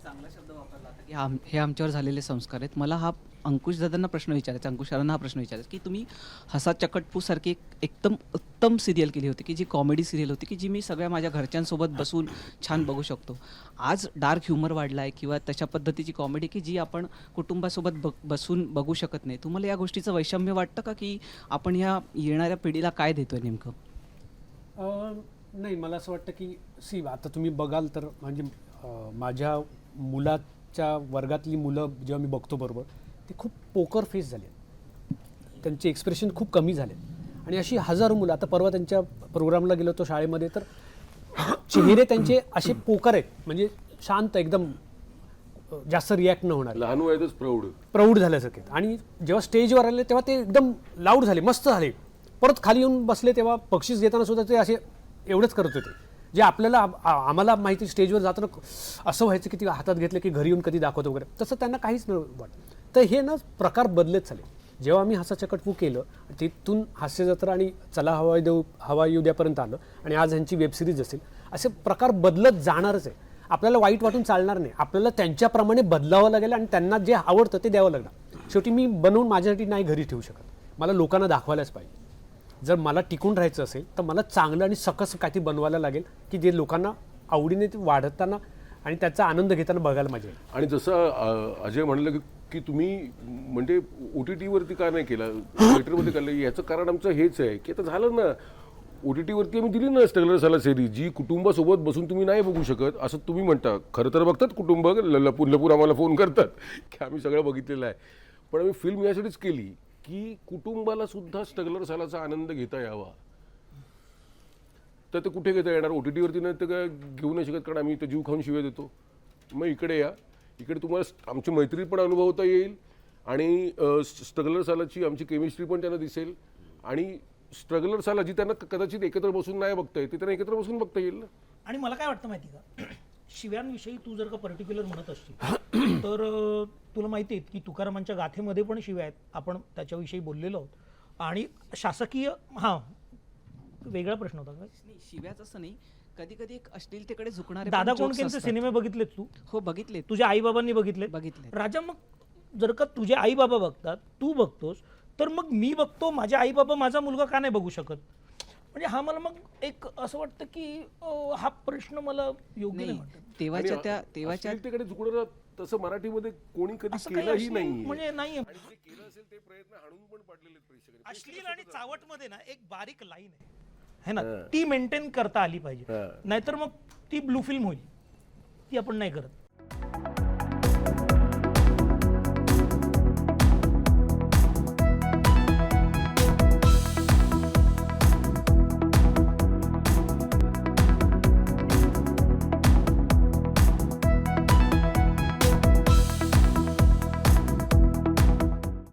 चांगला शब्द वापरला होता की हे आमच्यावर झालेले संस्कार आहेत. मला हा अंकुश दादांना प्रश्न विचारायचा, अंकुशरावांना हा प्रश्न विचारायचा की तुम्ही हसा चकटपू सारखी एकदम उत्तम सिरियल केली होती की जी कॉमेडी सिरियल होती की जी मी सगळ्या माझ्या घरच्यांसोबत बसून छान बघू शकतो. आज डार्क ह्युमर वाढला आहे किंवा तशा पद्धतीची कॉमेडी की जी आपण कुटुंबासोबत बसून बघू शकत नाही. तुम्हाला या गोष्टीचं वैषम्य वाटतं का की आपण ह्या येणाऱ्या पिढीला काय देतोय नेमकं? नाही, मला असं वाटतं की आता तुम्ही बघाल तर म्हणजे माझ्या मुलाच्या वर्गातली मुलं जेव्हा मी बघतो बरोबर, ते खूप पोकर फेस झाले, त्यांचे एक्सप्रेशन खूप कमी झाले. आणि अशी हजारो मुलं, आता परवा त्यांच्या प्रोग्रामला गेलो होतो शाळेमध्ये, तर चेहरे त्यांचे असे पोकर आहेत, म्हणजे शांत एकदम, जास्त रिॲक्ट न होणार, लहान वयातच प्रौढ झाल्यासारखे. आणि जेव्हा स्टेजवर आले तेव्हा ते एकदम लाऊड झाले, मस्त झाले. परत खाली येऊन बसले तेव्हा बक्षीस घेताना सुद्धा ते असे एवढंच करत होते, जे आपल्याला आम्हाला माहिती स्टेजवर जाताना असं व्हायचं की ती हातात घेतलं की घरी येऊन कधी दाखवतो वगैरे, तसं त्यांना काहीच न वाटत. तर हे ना प्रकार बदलत चालले. जेव्हा आम्ही हसा चकटपू केलं, तिथून हास्य जत्रा आणि चला हवा येऊ द्यापर्यंत आलं, आणि आज ह्यांची वेबसिरीज असेल, असे प्रकार बदलत जाणारच आहे. आपल्याला वाईट वाटून चालणार नाही, आपल्याला त्यांच्याप्रमाणे बदलावं लागेल आणि त्यांना जे आवडतं ते द्यावं लागणार. शेवटी मी बनवून माझ्यासाठी नाही घरी ठेवू शकत, मला लोकांना दाखवायलाच पाहिजे. जर मला टिकून राहायचं असेल तर मला चांगलं आणि सकस काहीतरी बनवायला लागेल की जे लोकांना आवडीने ते वाढताना आणि त्याचा आनंद घेताना बघायला मजा येईल. आणि जसं अजय म्हणलं की तुम्ही म्हणजे OTT वरती का नाही केलं, थिएटरमध्ये केलं, याचं कारण आमचं हेच आहे की आता झालं ना, OTT वरती आम्ही दिली ना स्ट्रगलर साला सिरीज, जी कुटुंबासोबत बसून तुम्ही नाही बघू शकत असं तुम्ही म्हणता. खरं तर बघतात कुटुंब, लपून आम्हाला फोन करतात की आम्ही सगळं बघितलेलं आहे. पण आम्ही फिल्म यासाठीच केली की कुटुंबाला सुद्धा स्ट्रगलर सालाचा आनंद घेता यावा. तर ते कुठे घेता येणार? OTT वरती नाही तर काय घेऊ नाही शकत, कारण आम्ही इथं जीव खाऊन शिवाय देतो. मग इकडे या, इकडे तुम्हाला आमची मैत्री पण अनुभवता येईल आणि स्ट्रगलर सालाची आमची केमिस्ट्री पण त्यांना दिसेल. आणि स्ट्रगलर साला जी त्यांना कदाचित एकत्र बसून नाही बघता येईल, ते त्यांना एकत्र बसून बघता येईल ना. आणि मला काय वाटतं माहिती का, शिव्यांविषयी तू जर का पर्टिक्युलर म्हणत असशील तर तुला माहिती आहे की तुकारामांच्या गाथेमध्ये पण शिव्या आहेत, आपण त्याच्याविषयी बोललेलो आहोत. आणि शासकीय वेगळा प्रश्न होता का? शिव्याच असं नाही, कधी कधी एक अश्लीलतेकडे झुकणारे दादा पण jokes कोंडकेंचे असतात. सिनेमे बघितलेत तू? हो बघितले. तुझ्या आई बाबांनी बघितले? राजा, मग जर का तुझे आई बाबा बघतात, तू बघतोस, तर मग मी बघतो, माझे आई बाबा माझा मुलगा का नाही बघू शकत? म्हणजे हा मला मग एक असं वाटतं की हा प्रश्न मला योग्य नाही वाटत. तेव्हाच्या तिकडे झुकणार तसं मराठीमध्ये कोणी कधी असं काही केलंही अश्लील नाही. म्हणजे नाही. आणि जे केलं असेल ते प्रयत्न हाणून पण पाडलेले आहेत प्रेक्षकांनी. अश्लील आणि चावट मध्ये ना एक बारीक लाईन आहे ना, ती मेंटेन करता आली पाहिजे, नाहीतर मग ती ब्लू फिल्म होईल, ती आपण नाही करत.